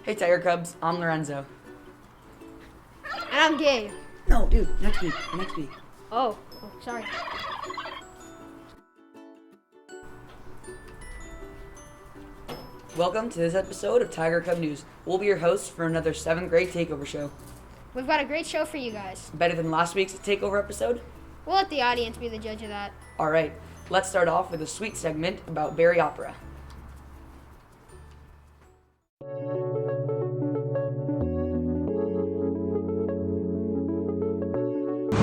Hey Tiger Cubs, I'm Lorenzo. And I'm Gabe. No, dude, next week. Oh, sorry. Welcome to this episode of Tiger Cub News. We'll be your hosts for another 7th grade Takeover show. We've got a great show for you guys. Better than last week's Takeover episode? We'll let the audience be the judge of that. Alright, let's start off with a sweet segment about Barry Opera.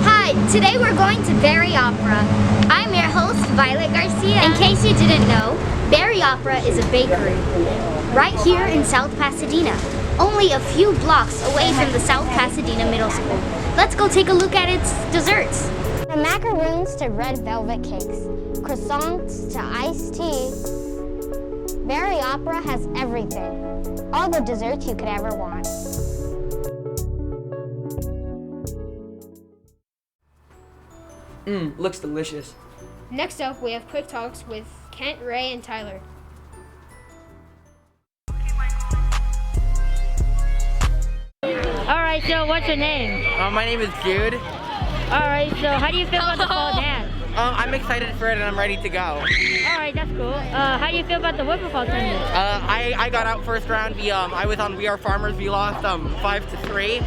Hi, today we're going to Barry Opera. I'm your host, Violet Garcia. In case you didn't know, Barry Opera is a bakery right here in South Pasadena, only a few blocks away from the South Pasadena Middle School. Let's go take a look at its desserts. From macaroons to red velvet cakes, croissants to iced tea, Barry Opera has everything. All the desserts you could ever want. Looks delicious. Next up, we have Quick Talks with Kent, Ray, and Tyler. Alright, so what's your name? My name is Jude. Alright, so how do you feel about the fall dance? I'm excited for it and I'm ready to go. Alright, that's cool. How do you feel about the whipple fall tournament? I got out first round. I was on We Are Farmers. We lost 5-3.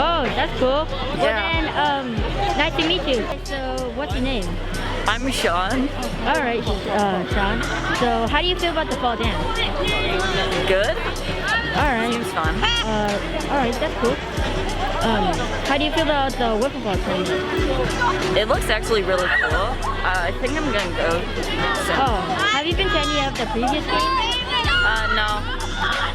Oh, that's cool. Yeah. Well then, nice to meet you. So what's your name? I'm Sean. Alright, Sean. So how do you feel about the fall dance? Good. Alright. Seems fun. Alright, that's cool. How do you feel about the whipple fall tournament? It looks actually really cool. I think I'm gonna go soon. Oh, have you been to any of the previous games? No.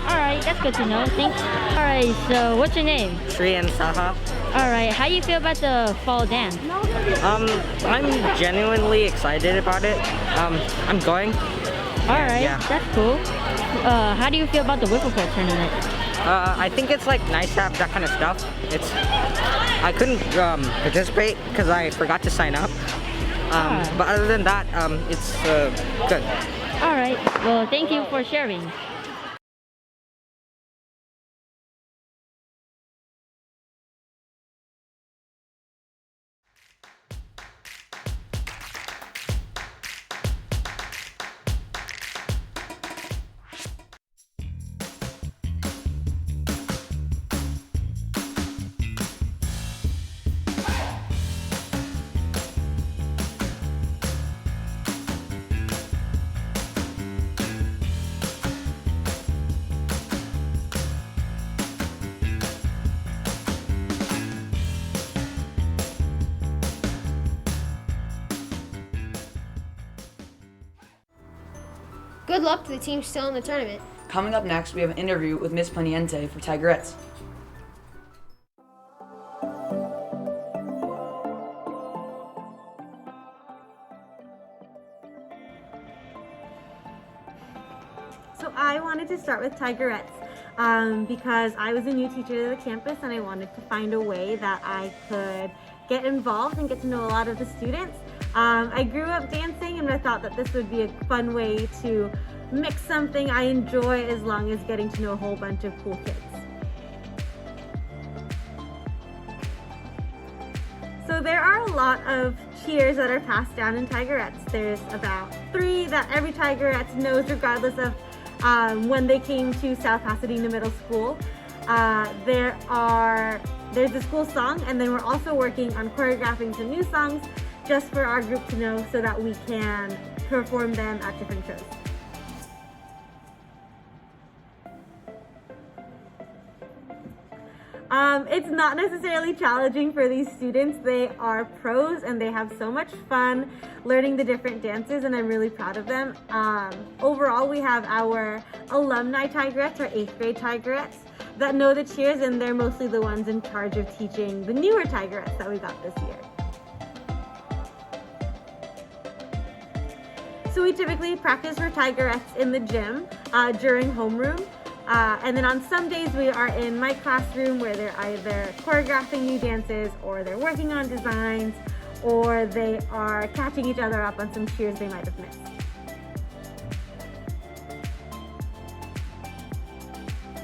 Alright, that's good to know. Thanks. Alright, so what's your name? Sri and Saha. Alright, how do you feel about the fall dance? I'm genuinely excited about it. I'm going. Alright, Yeah. that's cool. How do you feel about the whipple fall tournament? I think it's like nice to have that kind of stuff. I couldn't participate because I forgot to sign up. But other than that, it's good. Alright, well thank you for sharing. Good luck to the team still in the tournament. Coming up next, we have an interview with Miss Paniente for Tigerettes. So I wanted to start with Tigerettes because I was a new teacher to the campus and I wanted to find a way that I could get involved and get to know a lot of the students. I grew up dancing and I thought that this would be a fun way to mix something I enjoy as long as getting to know a whole bunch of cool kids. So there are a lot of cheers that are passed down in Tigerettes. There's about 3 that every Tigerettes knows regardless of when they came to South Pasadena Middle School. There's the school song, and then we're also working on choreographing some new songs just for our group to know so that we can perform them at different shows. It's not necessarily challenging for these students. They are pros and they have so much fun learning the different dances, and I'm really proud of them. Overall, we have our alumni Tigerettes, or 8th grade Tigerettes, that know the cheers, and they're mostly the ones in charge of teaching the newer Tigerettes that we got this year. So we typically practice for Tigerettes in the gym during homeroom. And then on some days we are in my classroom where they're either choreographing new dances, or they're working on designs, or they are catching each other up on some cheers they might have missed.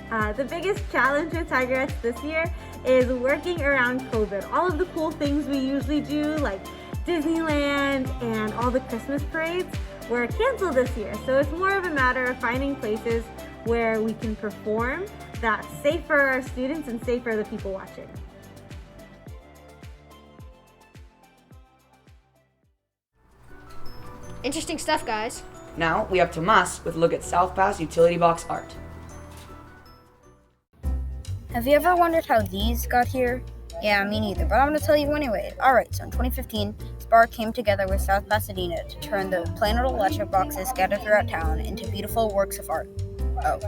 The biggest challenge with Tigerettes this year is working around COVID. All of the cool things we usually do, like Disneyland and all the Christmas parades, were canceled this year. So it's more of a matter of finding places where we can perform that's safe for our students and safe for the people watching. Interesting stuff, guys. Now we have Tomas with a look at South Pass utility box art. Have you ever wondered how these got here? Yeah, me neither, but I'm going to tell you anyway. Alright, so in 2015, SPAR came together with South Pasadena to turn the plain old electric boxes scattered throughout town into beautiful works of art. Oh.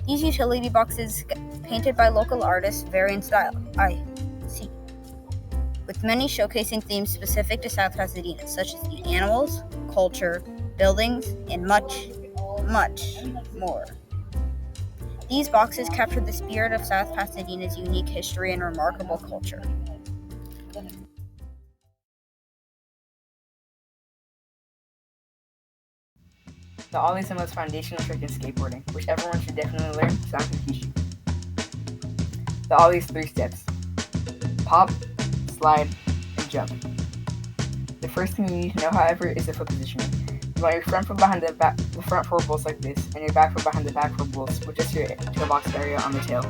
These utility boxes, painted by local artists, vary in style. I see. With many showcasing themes specific to South Pasadena, such as the animals, culture, buildings, and much, much more. These boxes capture the spirit of South Pasadena's unique history and remarkable culture. The ollie is the most foundational trick in skateboarding, which everyone should definitely learn, so I can teach you. The ollie is 3 steps: pop, slide, and jump. The first thing you need to know, however, is the foot positioning. You want your front foot behind the front 4 bolts like this, and your back foot behind the back 4 bolts with just your toolbox area on the tail.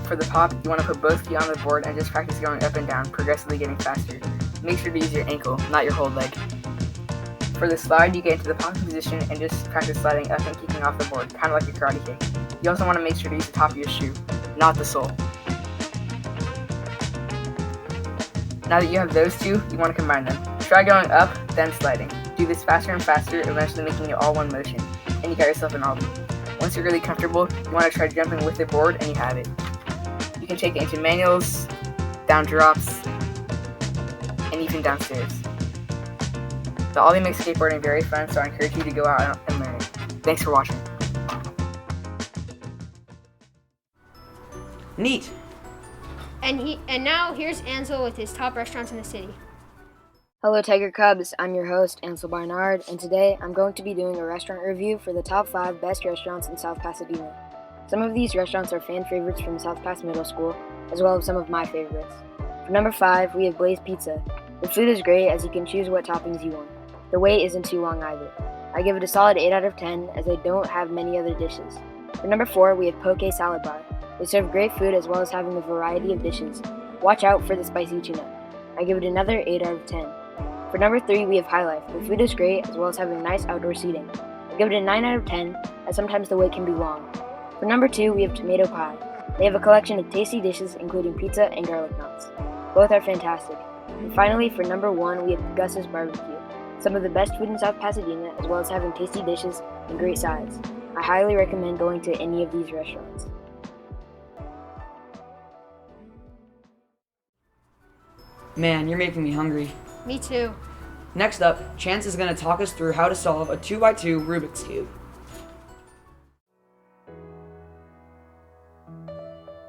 For the pop, you want to put both feet on the board and just practice going up and down, progressively getting faster. Make sure to use your ankle, not your whole leg. For the slide, you get into the popping position and just practice sliding up and kicking off the board, kind of like a karate kick. You also want to make sure to use the top of your shoe, not the sole. Now that you have those two, you want to combine them. Try going up, then sliding. Do this faster and faster, eventually making it all one motion, and you got yourself an ollie. Once you're really comfortable, you want to try jumping with the board, and you have it. You can take it into manuals, down drops, and even downstairs. The ollie makes skateboarding very fun, so I encourage you to go out and learn it. Thanks for watching. Neat. And now here's Ansel with his top restaurants in the city. Hello Tiger Cubs, I'm your host Ansel Barnard, and today I'm going to be doing a restaurant review for the top 5 best restaurants in South Pasadena. Some of these restaurants are fan favorites from South Pass Middle School, as well as some of my favorites. For number 5, we have Blaze Pizza. The food is great as you can choose what toppings you want. The wait isn't too long either. I give it a solid 8 out of 10 as I don't have many other dishes. For number 4, we have Poke Salad Bar. They serve great food as well as having a variety of dishes. Watch out for the spicy tuna. I give it another 8 out of 10. For number 3, we have High Life. The food is great as well as having nice outdoor seating. I give it a 9 out of 10 as sometimes the wait can be long. For number 2, we have Tomato Pie. They have a collection of tasty dishes including pizza and garlic knots. Both are fantastic. And finally, for number 1, we have Gus's Barbecue. Some of the best food in South Pasadena as well as having tasty dishes and great sides. I highly recommend going to any of these restaurants. Man, you're making me hungry. Me too. Next up, Chance is going to talk us through how to solve a 2x2 Rubik's Cube.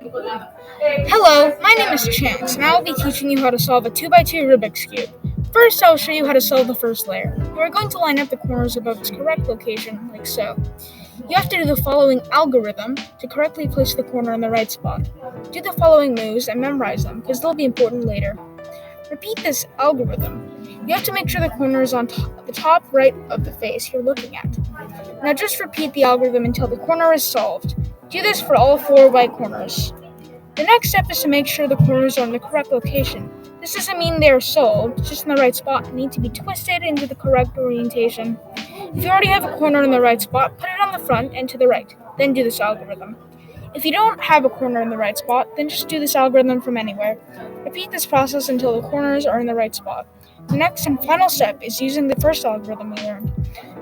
Hello, my name is Chance, and I will be teaching you how to solve a 2x2 Rubik's Cube. First, I will show you how to solve the first layer. You are going to line up the corners above its correct location, like so. You have to do the following algorithm to correctly place the corner in the right spot. Do the following moves and memorize them, because they'll be important later. Repeat this algorithm. You have to make sure the corner is on the top right of the face you're looking at. Now just repeat the algorithm until the corner is solved. Do this for all 4 white corners. The next step is to make sure the corners are in the correct location. This doesn't mean they are solved, just in the right spot and need to be twisted into the correct orientation. If you already have a corner in the right spot, put it on the front and to the right. Then do this algorithm. If you don't have a corner in the right spot, then just do this algorithm from anywhere. Repeat this process until the corners are in the right spot. The next and final step is using the first algorithm we learned.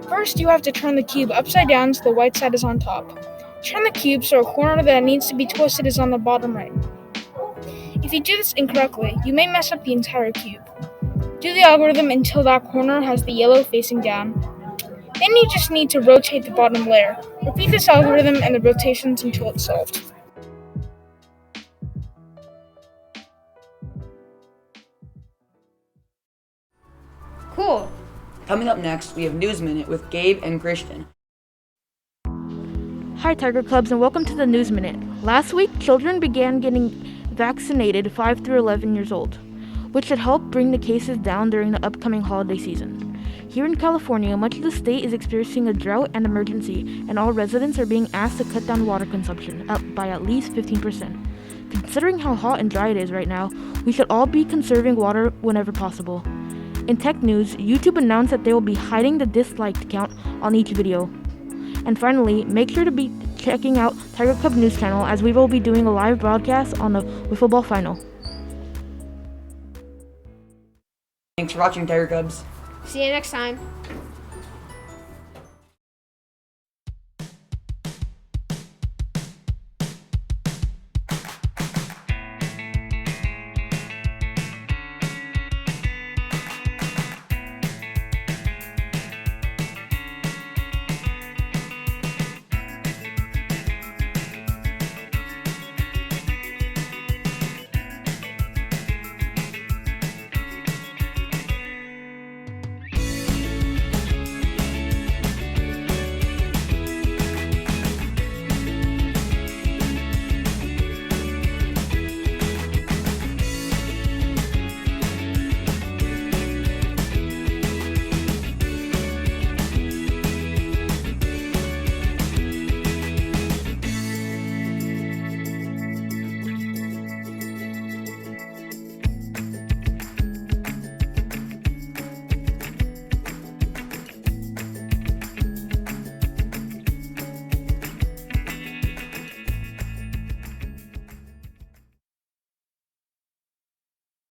First, you have to turn the cube upside down so the white side is on top. Turn the cube so a corner that needs to be twisted is on the bottom right. If you do this incorrectly, you may mess up the entire cube. Do the algorithm until that corner has the yellow facing down. Then you just need to rotate the bottom layer. Repeat this algorithm and the rotations until it's solved. Cool. Coming up next, we have News Minute with Gabe and Christian. Hi, Tiger Cubs, and welcome to the News Minute. Last week, children began getting vaccinated 5 through 11 years old, which should help bring the cases down during the upcoming holiday season. Here in California, much of the state is experiencing a drought and emergency, and all residents are being asked to cut down water consumption by at least 15%. Considering how hot and dry it is right now, we should all be conserving water whenever possible. In tech news, YouTube announced that they will be hiding the dislike count on each video. And finally, make sure to be checking out Tiger Cub News Channel as we will be doing a live broadcast on the wiffle ball final. Thanks for watching, Tiger Cubs. See you next time.